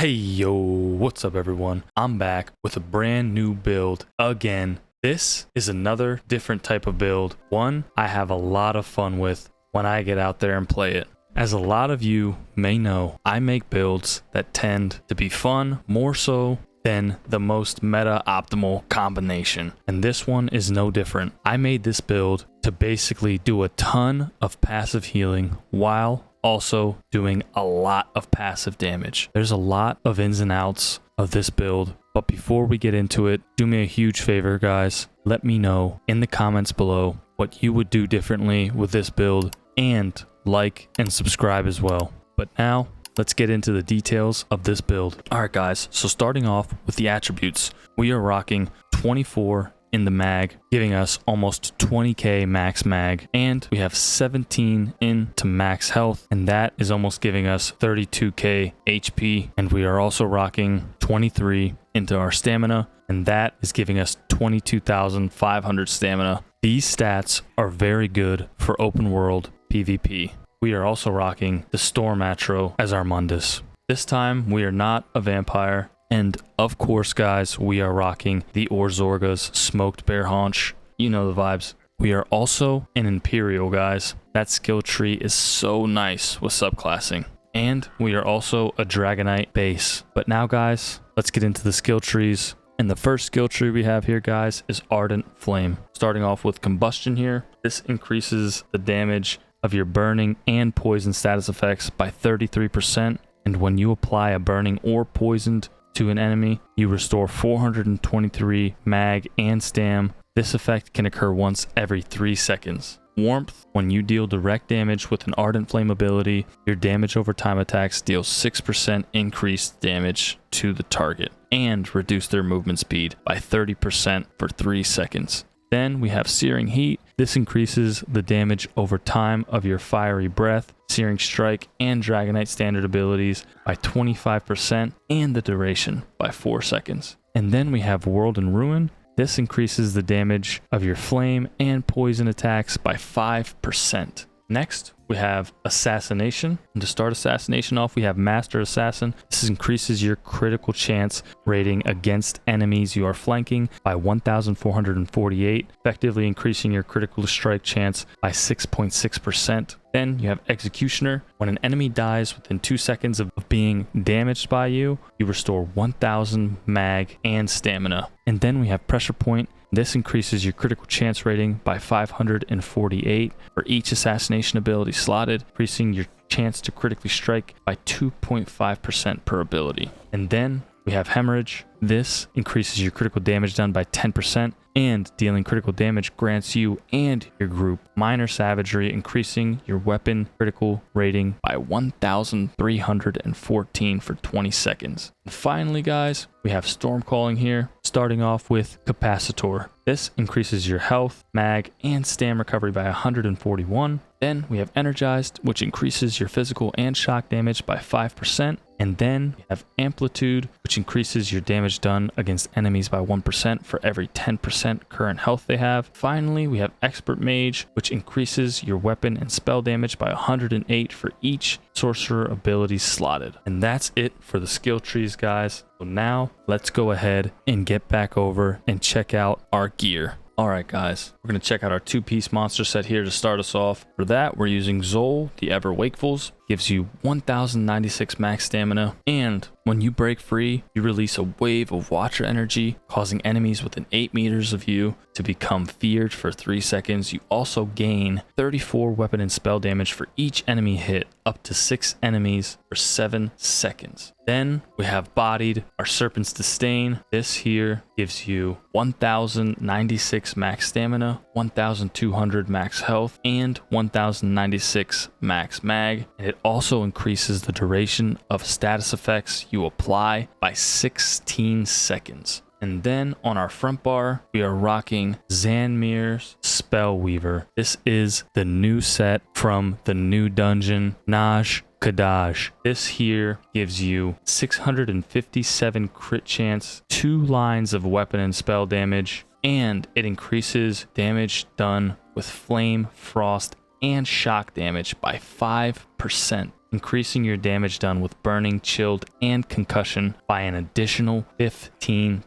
Hey yo, what's up everyone? I'm back with a brand new build again. This is another different type of build, one I have a lot of fun with when I get out there and play it. As a lot of you may know, I make builds that tend to be fun more so than the most meta optimal combination, and this one is no different. I made this build to basically do a ton of passive healing while also doing a lot of passive damage. There's a lot of ins and outs of this build, but before we get into it, do me a huge favor guys, let me know in the comments below what you would do differently with this build, and like and subscribe as well. But now let's get into the details of this build. Alright guys, so starting off with the attributes, we are rocking 24 in the mag, giving us almost 20k max mag, and we have 17 into max health, and that is almost giving us 32k HP, and we are also rocking 23 into our stamina, and that is giving us 22,500 stamina. These stats are very good for open world PvP. We are also rocking the Storm Outtro as our Mundus. This time we are not a vampire, and of course guys, we are rocking the Orzorga's Smoked Bear Haunch. You know the vibes. We are also an Imperial guys. That skill tree is so nice with subclassing. And we are also a Dragonknight base. But now guys, let's get into the skill trees. And the first skill tree we have here guys is Ardent Flame. Starting off with Combustion here. This increases the damage of your burning and poison status effects by 33%. And when you apply a burning or poisoned to an enemy, you restore 423 mag and stam. This effect can occur once every 3 seconds. Warmth, when you deal direct damage with an Ardent Flame ability, your damage over time attacks deals 6% increased damage to the target and reduce their movement speed by 30% for 3 seconds. Then we have Searing Heat. This increases the damage over time of your Fiery Breath, Searing Strike, and Dragonknight standard abilities by 25% and the duration by 4 seconds. And then we have World and Ruin. This increases the damage of your flame and poison attacks by 5%. Next, we have Assassination. And to start Assassination off, we have Master Assassin. This increases your critical chance rating against enemies you are flanking by 1,448, effectively increasing your critical strike chance by 6.6%. Then you have Executioner. When an enemy dies within 2 seconds of being damaged by you, you restore 1,000 mag and stamina. And then we have Pressure Point. This increases your critical chance rating by 548 for each assassination ability slotted, increasing your chance to critically strike by 2.5% per ability. And then we have Hemorrhage. This increases your critical damage done by 10%, and dealing critical damage grants you and your group Minor Savagery, increasing your weapon critical rating by 1,314 for 20 seconds. And finally guys, we have Storm Calling here, starting off with Capacitor. This increases your health, mag, and stam recovery by 141. Then we have Energized, which increases your physical and shock damage by 5%. And then we have Amplitude, which increases your damage done against enemies by 1% for every 10% current health they have. Finally, we have Expert Mage, which increases your weapon and spell damage by 108 for each sorcerer ability slotted. And that's it for the skill trees guys. So now let's go ahead and get back over and check out our gear. Alright guys, we're going to check out our 2-piece monster set here to start us off. For that, we're using Zol, the Ever Wakefuls. Gives you 1,096 max stamina, and when you break free, you release a wave of Watcher energy, causing enemies within 8 meters of you to become feared for 3 seconds. You also gain 34 weapon and spell damage for each enemy hit, up to 6 enemies for 7 seconds. Then we have Bodied, our Serpent's Disdain. This here gives you 1,096 max stamina, 1,200 max health, and 1,096 max mag. And it also increases the duration of status effects you apply by 16 seconds. And then on our front bar, we are rocking Xanmeer's Spellweaver. This is the new set from the new dungeon, naj-caldeesh. This here gives you 657 crit chance, 2 lines of weapon and spell damage, and it increases damage done with flame, frost, and shock damage by 5%. increasing your damage done with burning, chilled, and concussion by an additional 15%.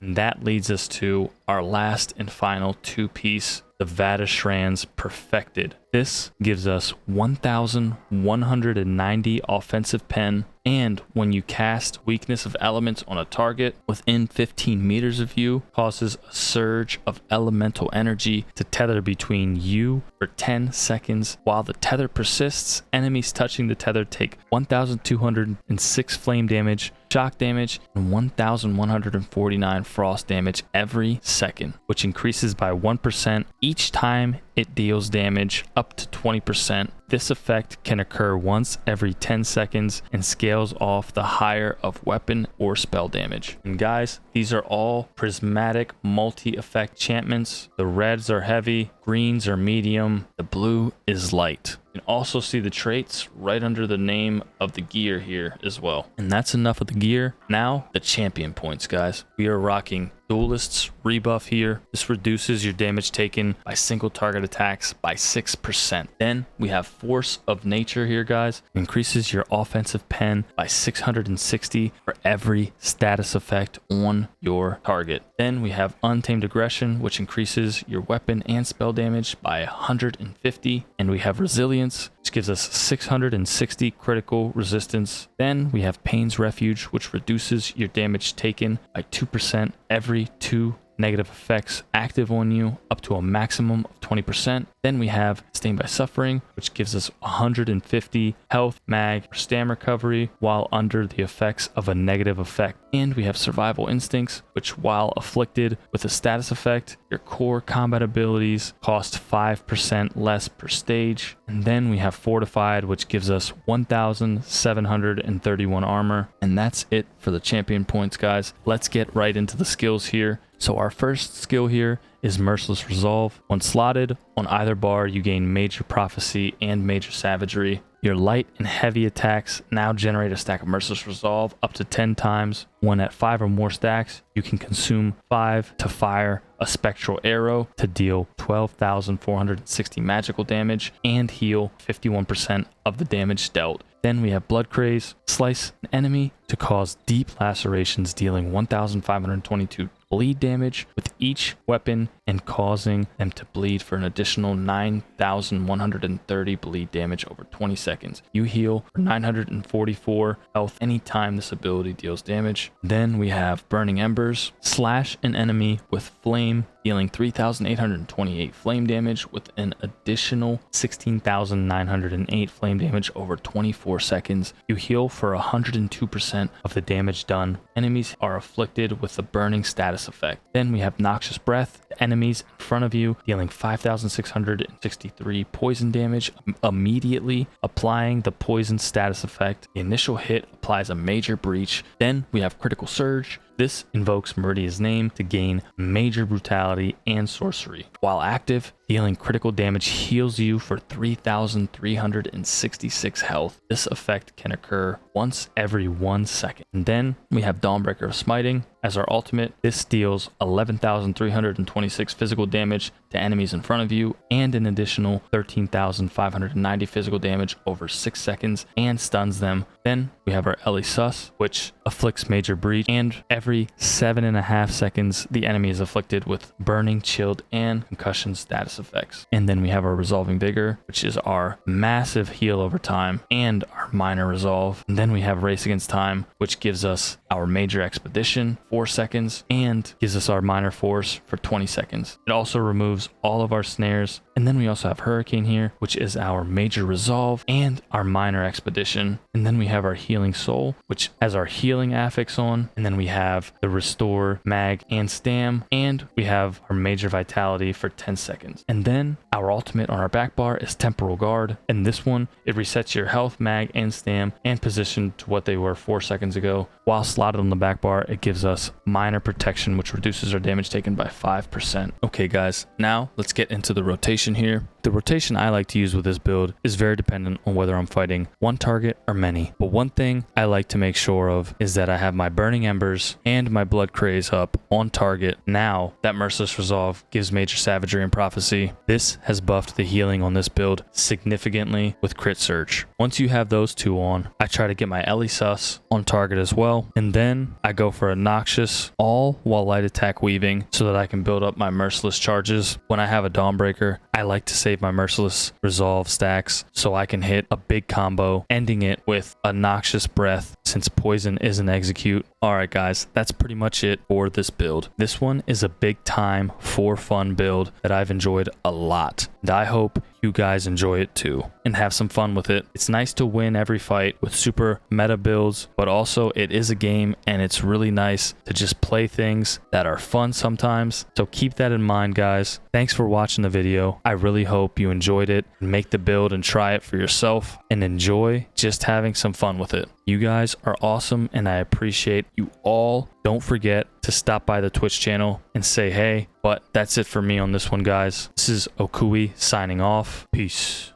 And that leads us to our last and final two-piece, the Vadashran's Perfected. This gives us 1,190 offensive pen, and when you cast Weakness of Elements on a target within 15 meters of you, causes a surge of elemental energy to tether between you for 10 seconds. While the tether persists, enemies touching the tether take 1,206 flame damage, shock damage, and 1,149 frost damage every second, which increases by 1% each time it deals damage up to 20%. This effect can occur once every 10 seconds and scales off the higher of weapon or spell damage. And guys, these are all prismatic multi-effect enchantments. The reds are heavy, greens are medium, the blue is light. You can also see the traits right under the name of the gear here as well. And that's enough of the gear. Now, the champion points, guys. We are rocking Duelist's rebuff here. This reduces your damage taken by single target attacks by 6%. Then we have Force of Nature here, guys. It increases your offensive pen by 660 for every status effect on your target. Then we have Untamed Aggression, which increases your weapon and spell damage by 150. And we have Resilience, which gives us 660 critical resistance. Then we have Pain's Refuge, which reduces your damage taken by 2% every 2 negative effects active on you up to a maximum of 20%. Then we have Stained by Suffering, which gives us 150 health, mag, or stam recovery while under the effects of a negative effect. And we have Survival Instincts, which while afflicted with a status effect, your core combat abilities cost 5% less per stage. And then we have Fortified, which gives us 1,731 armor. And that's it for the champion points, guys. Let's get right into the skills here. So our first skill here is Merciless Resolve. When slotted on either bar, you gain Major Prophecy and Major Savagery. Your light and heavy attacks now generate a stack of Merciless Resolve up to 10 times. When at 5 or more stacks, you can consume 5 to fire a Spectral Arrow to deal 12,460 magical damage and heal 51% of the damage dealt. Then we have Blood Craze. Slice an enemy to cause deep lacerations, dealing 1,522 bleed damage with each weapon and causing them to bleed for an additional 9,130 bleed damage over 20 seconds. You heal for 944 health anytime this ability deals damage. Then we have Burning Embers. Slash an enemy with flame, dealing 3,828 flame damage with an additional 16,908 flame damage over 24 seconds. You heal for 102% of the damage done. Enemies are afflicted with the burning status effect. Then we have Noxious Breath. The enemies in front of you dealing 5,663 poison damage, immediately applying the poison status effect. The initial hit applies a major breach. Then we have Critical Surge. This invokes Meridia's name to gain Major Brutality and Sorcery. While active, dealing critical damage heals you for 3,366 health. This effect can occur once every 1 second. And then we have Dawnbreaker of Smiting. As our ultimate, this deals 11,326 physical damage to enemies in front of you and an additional 13,590 physical damage over 6 seconds and stuns them. Then we have our Ellie Sus, which afflicts Major Breach, and every 7.5 seconds the enemy is afflicted with burning, chilled, and concussion status effects. And then we have our Resolving Vigor, which is our massive heal over time, and our minor resolve. And then we have Race Against Time, which gives us our Major Expedition 4 seconds and gives us our minor force for 20 seconds. It also removes all of our snares. And then we also have Hurricane here, which is our Major Resolve and our minor expedition. And then we have our Healing Soul, which has our healing affix on. And then we have the Restore, Mag, and Stam. And we have our Major Vitality for 10 seconds. And then our ultimate on our back bar is Temporal Guard. And this one, it resets your health, mag, and stam and position to what they were 4 seconds ago while sliding slotted on the back bar, it gives us minor protection, which reduces our damage taken by 5%. Okay guys, now let's get into the rotation here. The rotation I like to use with this build is very dependent on whether I'm fighting one target or many. But one thing I like to make sure of is that I have my Burning Embers and my Blood Craze up on target. Now that Merciless Resolve gives Major Savagery and Prophecy, this has buffed the healing on this build significantly with Crit Surge. Once you have those two on, I try to get my Ellie Sus on target as well, and then I go for a Noxious, all while light attack weaving so that I can build up my Merciless charges. When I have a Dawnbreaker, I like to save my Merciless Resolve stacks so I can hit a big combo, ending it with a Noxious Breath since poison is an execute. Alright guys, that's pretty much it for this build. This one is a big time for fun build that I've enjoyed a lot, and I hope you guys enjoy it too and have some fun with it. It's nice to win every fight with super meta builds, but also it is a game and it's really nice to just play things that are fun sometimes. So keep that in mind guys. Thanks for watching the video. I really hope you enjoyed it. Make the build and try it for yourself and enjoy just having some fun with it. You guys are awesome and I appreciate you all. Don't forget to stop by the Twitch channel and say hey. But that's it for me on this one guys. This is Okui signing off. Peace.